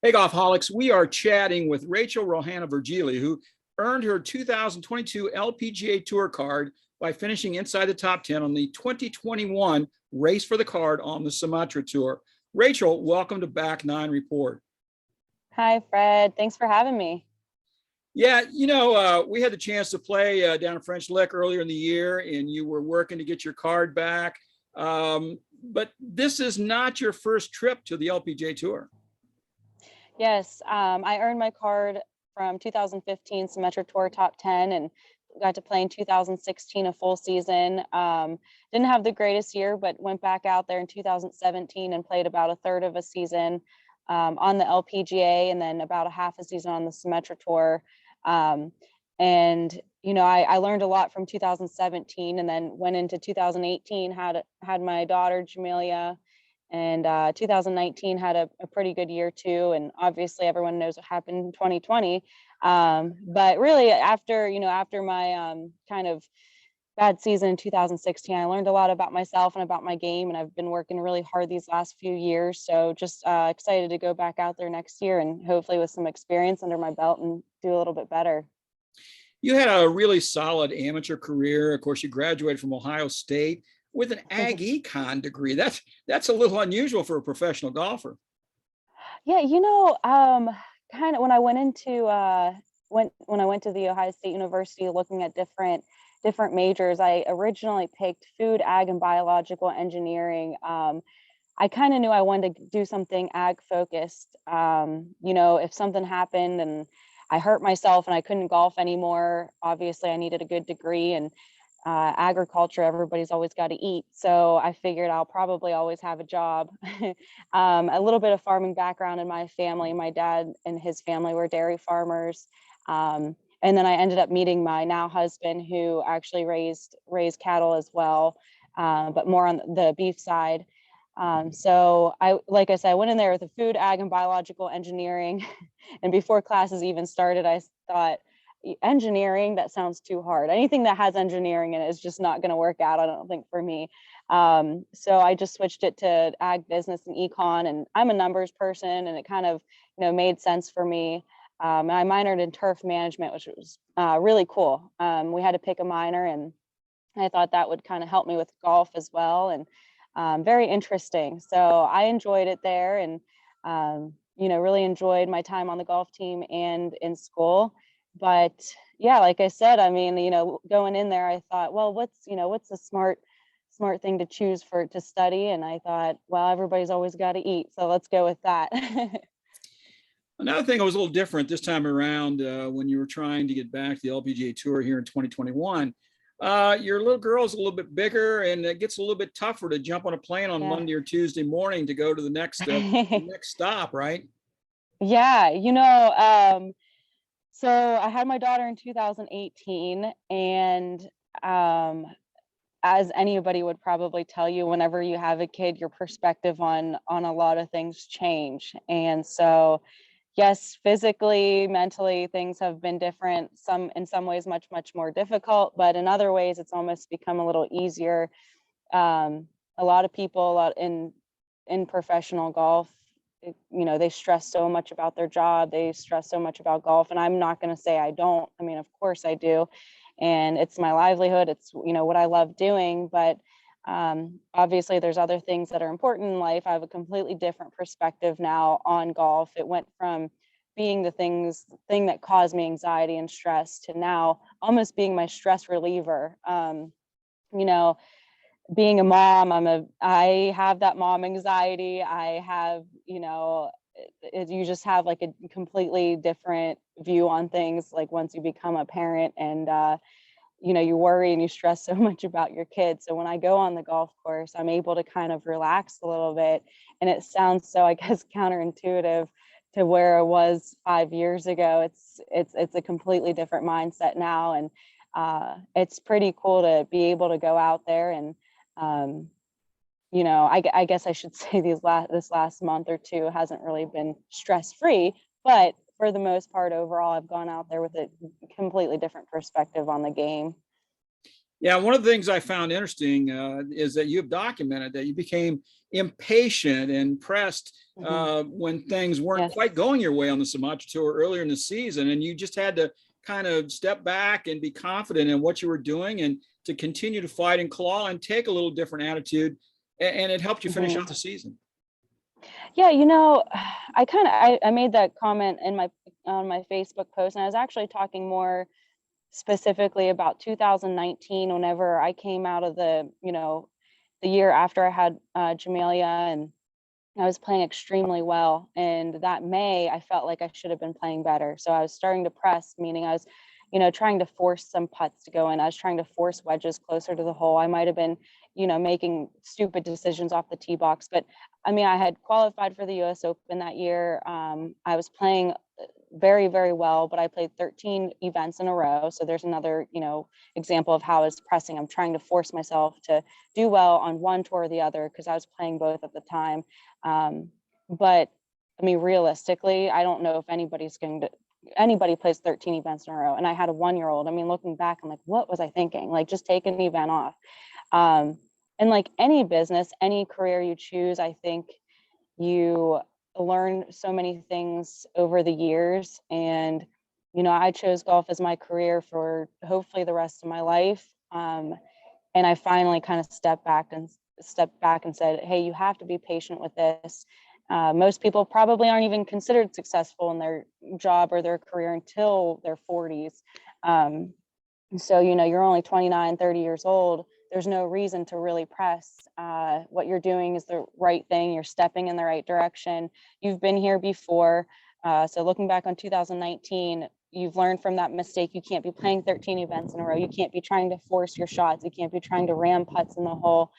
Hey, Golfholics. We are chatting with Rachel Rohanna Virgili, who earned her 2022 LPGA Tour card by finishing inside the top 10 on the 2021 Race for the Card on the Symetra Tour. Rachel, welcome to Back Nine Report. Hi, Fred. Thanks for having me. Yeah, we had the chance to play down in French Lick earlier in the year, and you were working to get your card back. But this is not your first trip to the LPGA Tour. Yes, I earned my card from 2015 Symetra Tour Top 10 and got to play in 2016 a full season. Didn't have the greatest year, but went back out there in 2017 and played about a third of a season on the LPGA and then about a half a season on the Symetra Tour. I learned a lot from 2017 and then went into 2018, had my daughter, Jamelia, and 2019 had a pretty good year too. And obviously everyone knows what happened in 2020. But really after my kind of bad season in 2016, I learned a lot about myself and about my game. And I've been working really hard these last few years. So just excited to go back out there next year and hopefully with some experience under my belt and do a little bit better. You had a really solid amateur career. Of course, you graduated from Ohio State with an ag econ degree. That's a little unusual for a professional golfer. Yeah, kind of when I went to the Ohio State University looking at different majors, I originally picked food, ag, and biological engineering. I kind of knew I wanted to do something ag focused. If something happened and I hurt myself and I couldn't golf anymore, obviously I needed a good degree, and agriculture, everybody's always got to eat. So I figured I'll probably always have a job. A little bit of farming background in my family. My dad and his family were dairy farmers. And then I ended up meeting my now husband, who actually raised cattle as well, but more on the beef side. So like I said, I went in there with a food, ag, and biological engineering. And before classes even started, I thought, engineering, that sounds too hard. Anything that has engineering in it is just not going to work out, I don't think, for me. So I just switched it to ag business and econ, and I'm a numbers person, and it kind of made sense for me. And I minored in turf management, which was really cool. We had to pick a minor, and I thought that would kind of help me with golf as well, and very interesting. So I enjoyed it there, and really enjoyed my time on the golf team and in school. But yeah, like I said, I mean, going in there, I thought, well, what's a smart thing to choose to study? And I thought, well, everybody's always got to eat, so let's go with that. Another thing that was a little different this time around when you were trying to get back to the LPGA Tour here in 2021, your little girl's a little bit bigger, and it gets a little bit tougher to jump on a plane on Monday or Tuesday morning to go to the next stop, right? Yeah, so I had my daughter in 2018, and as anybody would probably tell you, whenever you have a kid, your perspective on a lot of things change. And so, yes, physically, mentally, things have been different. In some ways, much, much more difficult, but in other ways, it's almost become a little easier. A lot of people in professional golf, they stress so much about their job, they stress so much about golf, and I'm not going to say I don't. I mean, of course I do, and it's my livelihood, it's what I love doing. But obviously there's other things that are important in life. I have a completely different perspective now on golf. It went from being the thing that caused me anxiety and stress to now almost being my stress reliever. Being a mom, I have that mom anxiety. I have, you just have like a completely different view on things, like once you become a parent, and you worry and you stress so much about your kids. So when I go on the golf course, I'm able to kind of relax a little bit. And it sounds so, I guess, counterintuitive to where it was 5 years ago. It's a completely different mindset now. And it's pretty cool to be able to go out there and I guess I should say this last month or two hasn't really been stress-free, but for the most part, overall, I've gone out there with a completely different perspective on the game. Yeah, one of the things I found interesting is that you've documented that you became impatient and pressed Mhm. when things weren't Yes. quite going your way on the Symetra Tour earlier in the season, and you just had to kind of step back and be confident in what you were doing and to continue to fight and claw and take a little different attitude, and it helped you finish out Mhm. the season. Yeah, I made that comment in my on my Facebook post, and I was actually talking more specifically about 2019 whenever I came out of the year after I had Jamelia, and I was playing extremely well. And that May, I felt like I should have been playing better. So I was starting to press, meaning I was, trying to force some putts to go in. I was trying to force wedges closer to the hole. I might have been, making stupid decisions off the tee box. But I mean, I had qualified for the US Open that year. I was playing very, very well, but I played 13 events in a row. So there's another, example of how I was pressing. I'm trying to force myself to do well on one tour or the other because I was playing both at the time. But I mean, realistically, I don't know if anybody plays 13 events in a row. And I had a 1-year-old. I mean, looking back, I'm like, what was I thinking? Like, just take an event off. And like any business, any career you choose, I think you learn so many things over the years. And, I chose golf as my career for hopefully the rest of my life. And I finally kind of stepped back and said, hey, you have to be patient with this. Most people probably aren't even considered successful in their job or their career until their 40s. So, you're only 29, 30 years old. There's no reason to really press. What you're doing is the right thing. You're stepping in the right direction. You've been here before. So looking back on 2019, you've learned from that mistake. You can't be playing 13 events in a row. You can't be trying to force your shots. You can't be trying to ram putts in the hole.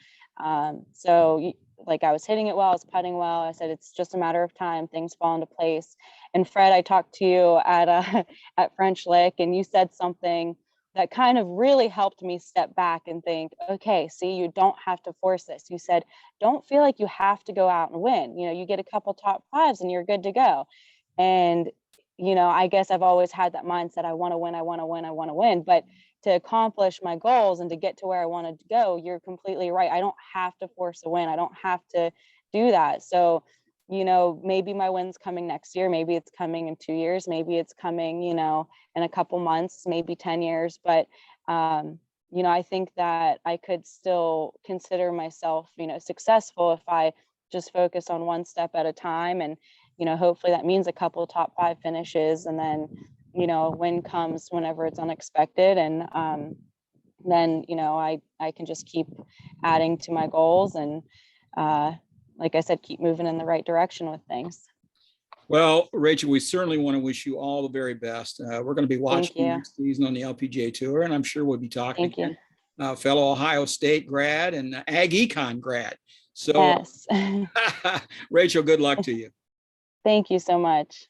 Like I was hitting it well, I was putting well. I said, it's just a matter of time. Things fall into place. And Fred, I talked to you at French Lick, and you said something that kind of really helped me step back and think, okay, see, you don't have to force this. You said, don't feel like you have to go out and win. You get a couple top fives and you're good to go. And, I guess I've always had that mindset. I want to win, I want to win, I want to win. But to accomplish my goals and to get to where I wanted to go, you're completely right. I don't have to force a win. I don't have to do that. So, maybe my win's coming next year. Maybe it's coming in 2 years. Maybe it's coming, in a couple months, maybe 10 years. But, I think that I could still consider myself, successful if I just focus on one step at a time. And, hopefully that means a couple top five finishes. And then, win comes whenever it's unexpected. And then, I can just keep adding to my goals and, like I said, keep moving in the right direction with things. Well, Rachel, we certainly want to wish you all the very best. We're going to be watching Thank you you. next season on the LPGA Tour, and I'm sure we'll be talking Thank you. again. Fellow Ohio State grad and Ag Econ grad. So, Yes. Rachel, good luck to you. Thank you so much.